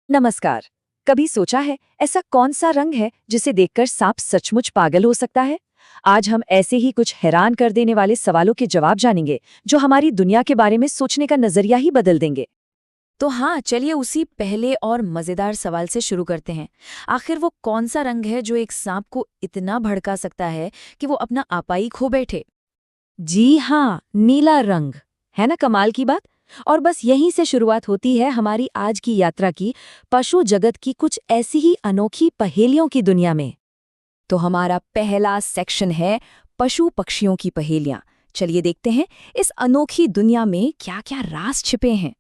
नमस्कार। कभी सोचा है ऐसा कौन सा रंग है जिसे देखकर सांप सचमुच पागल हो सकता है? आज हम ऐसे ही कुछ हैरान कर देने वाले सवालों के जवाब जानेंगे जो हमारी दुनिया के बारे में सोचने का नजरिया ही बदल देंगे। तो हाँ, चलिए उसी पहले और मजेदार सवाल से शुरू करते हैं। आखिर वो कौन सा रंग है जो एक सांप को इतना भड़का सकता है कि वो अपना आपा ही खो बैठे? जी हाँ, नीला रंग। है ना कमाल की बात। और बस यहीं से शुरुआत होती है हमारी आज की यात्रा की, पशु जगत की कुछ ऐसी ही अनोखी पहेलियों की दुनिया में। तो हमारा पहला सेक्शन है पशु पक्षियों की पहेलियां। चलिए देखते हैं इस अनोखी दुनिया में क्या क्या राज छिपे हैं।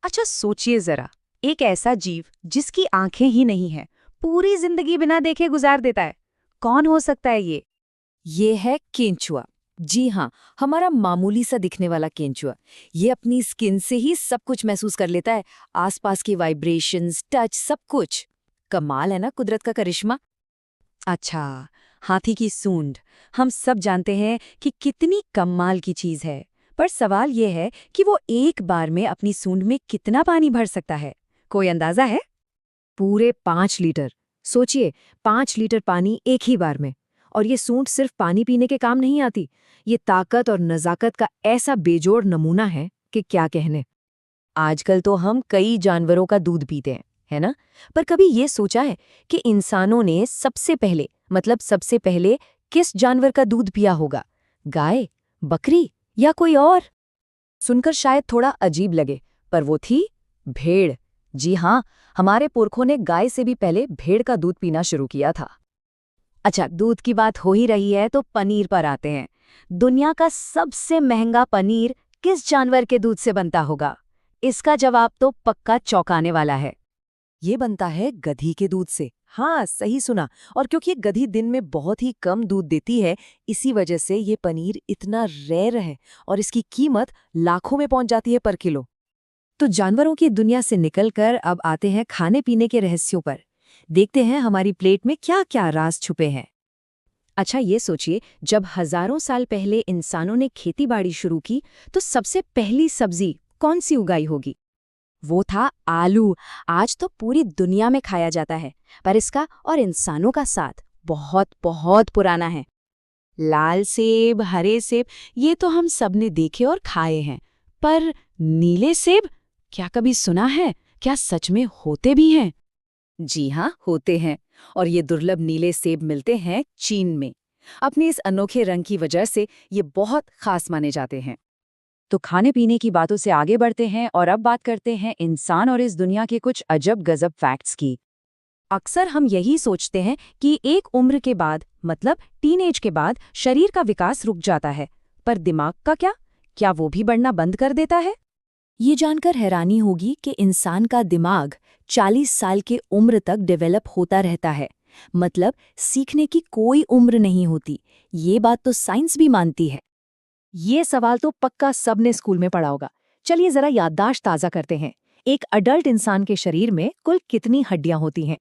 अच्छा सोचिए जरा, एक ऐसा जीव जिसकी आंखें ही नहीं हैं, पूरी जिंदगी बिना देखे गुजार देता है। कौन हो सकता है ये? ये है केंचुआ। जी हाँ, हमारा मामूली सा दिखने वाला केंचुआ। ये अपनी स्किन से ही सब कुछ महसूस कर लेता है, आसपास की वाइब्रेशंस, टच, सब कुछ। कमाल है ना कुदरत का करिश्मा। अच्छा, हाथी की सूंड। हम सब जानते हैं कि कितनी कमाल की चीज है। पर सवाल ये है कि वो एक बार में अपनी सूंड में कितना पानी भर सकता है? कोई अंदाजा है? पूरे 5 लीटर। सोचिए, 5 लीटर पानी एक ही बार में। और ये सूंड सिर्फ पानी पीने के काम नहीं आती। ये ताकत और नजाकत का ऐसा बेजोड़ नमूना है कि क्या कहने। आजकल तो हम कई जानवरों का दूध पीते हैं, है ना? पर कभी ये सोचा है कि इंसानों ने सबसे पहले किस जानवर का दूध पिया होगा? गाय, बकरी या कोई और? सुनकर शायद थोड़ा अजीब लगे, पर वो थी भेड़। जी हाँ, हमारे पुरखों ने गाय से भी पहले भेड़ का दूध पीना शुरू किया था। अच्छा, दूध की बात हो ही रही है तो पनीर पर आते हैं। दुनिया का सबसे महंगा पनीर किस जानवर के दूध से बनता होगा? इसका जवाब तो पक्का चौंकाने वाला है। ये बनता है गधी के दूध से। हाँ, सही सुना। और क्योंकि ये गधी दिन में बहुत ही कम दूध देती है, इसी वजह से ये पनीर इतना रेयर है और इसकी कीमत लाखों में पहुंच जाती है पर किलो। तो जानवरों की दुनिया से निकलकर अब आते हैं खाने पीने के रहस्यों पर। देखते हैं हमारी प्लेट में क्या क्या राज छुपे हैं। अच्छा, ये सोचिए, जब हजारों साल पहले इंसानों ने खेतीबाड़ी शुरू की तो सबसे पहली सब्जी कौन सी उगाई होगी? वो था आलू। आज तो पूरी दुनिया में खाया जाता है, पर इसका और इंसानों का साथ बहुत बहुत पुराना है। लाल सेब, हरे सेब, ये तो हम सबने देखे और खाए हैं, पर नीले सेब क्या कभी सुना है? क्या सच में होते भी हैं? जी हाँ, होते हैं। और ये दुर्लभ नीले सेब मिलते हैं चीन में। अपने इस अनोखे रंग की वजह से ये बहुत खास माने जाते हैं। तो खाने पीने की बातों से आगे बढ़ते हैं और अब बात करते हैं इंसान और इस दुनिया के कुछ अजब गजब फैक्ट्स की। अक्सर हम यही सोचते हैं कि एक उम्र के बाद, मतलब टीनेज के बाद, शरीर का विकास रुक जाता है। पर दिमाग का क्या? क्या वो भी बढ़ना बंद कर देता है? ये जानकर हैरानी होगी कि इंसान का दिमाग 40 साल के उम्र तक डेवलप होता रहता है। मतलब सीखने की कोई उम्र नहीं होती। ये बात तो साइंस भी मानती है। ये सवाल तो पक्का सबने स्कूल में पढ़ा होगा। चलिए जरा याददाश्त ताज़ा करते हैं। एक अडल्ट इंसान के शरीर में कुल कितनी हड्डियां होती हैं?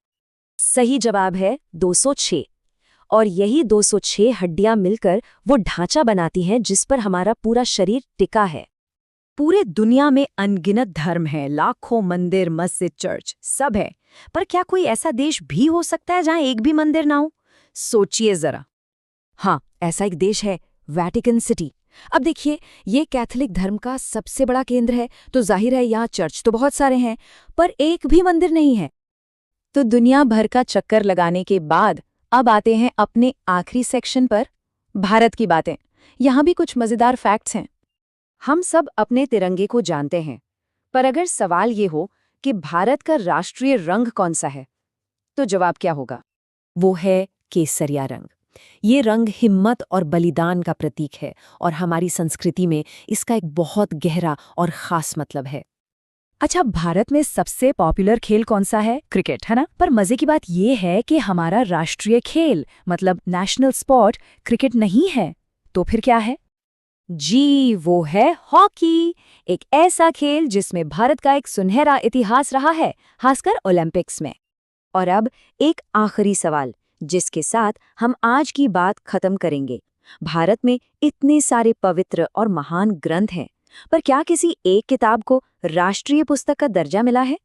सही जवाब है 206। और यही 206 हड्डियां मिलकर वो ढांचा बनाती हैं जिस पर हमारा पूरा शरीर टिका है। पूरे दुनिया में अनगिनत धर्म हैं, लाखों मंदिर, मस्जिद, चर्च सब है। पर क्या कोई ऐसा देश भी हो सकता है जहां एक भी मंदिर ना हो? सोचिए जरा। हाँ, ऐसा एक देश है, वेटिकन सिटी। अब देखिए, ये कैथोलिक धर्म का सबसे बड़ा केंद्र है, तो जाहिर है यहाँ चर्च तो बहुत सारे हैं, पर एक भी मंदिर नहीं है। तो दुनिया भर का चक्कर लगाने के बाद अब आते हैं अपने आखिरी सेक्शन पर, भारत की बातें। यहाँ भी कुछ मजेदार फैक्ट्स हैं। हम सब अपने तिरंगे को जानते हैं, पर अगर सवाल ये हो कि भारत का राष्ट्रीय रंग कौन सा है, तो जवाब क्या होगा? वो है केसरिया रंग। ये रंग हिम्मत और बलिदान का प्रतीक है और हमारी संस्कृति में इसका एक बहुत गहरा और खास मतलब है। अच्छा, भारत में सबसे पॉपुलर खेल कौन सा है? क्रिकेट, है ना? पर मजे की बात ये है कि हमारा राष्ट्रीय खेल, मतलब नेशनल स्पोर्ट, क्रिकेट नहीं है। तो फिर क्या है? जी, वो है हॉकी। एक ऐसा खेल जिसमें भारत का एक सुनहरा इतिहास रहा है, खासकर ओलंपिक्स में। और अब एक आखिरी सवाल, जिसके साथ हम आज की बात खत्म करेंगे। भारत में इतने सारे पवित्र और महान ग्रंथ हैं, पर क्या किसी एक किताब को राष्ट्रीय पुस्तक का दर्जा मिला है?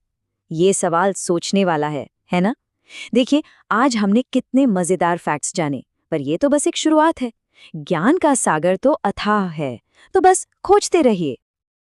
ये सवाल सोचने वाला है ना? देखिए, आज हमने कितने मजेदार फैक्ट्स जाने, पर ये तो बस एक शुरुआत है। ज्ञान का सागर तो अथाह है, तो बस खोजते रहिए।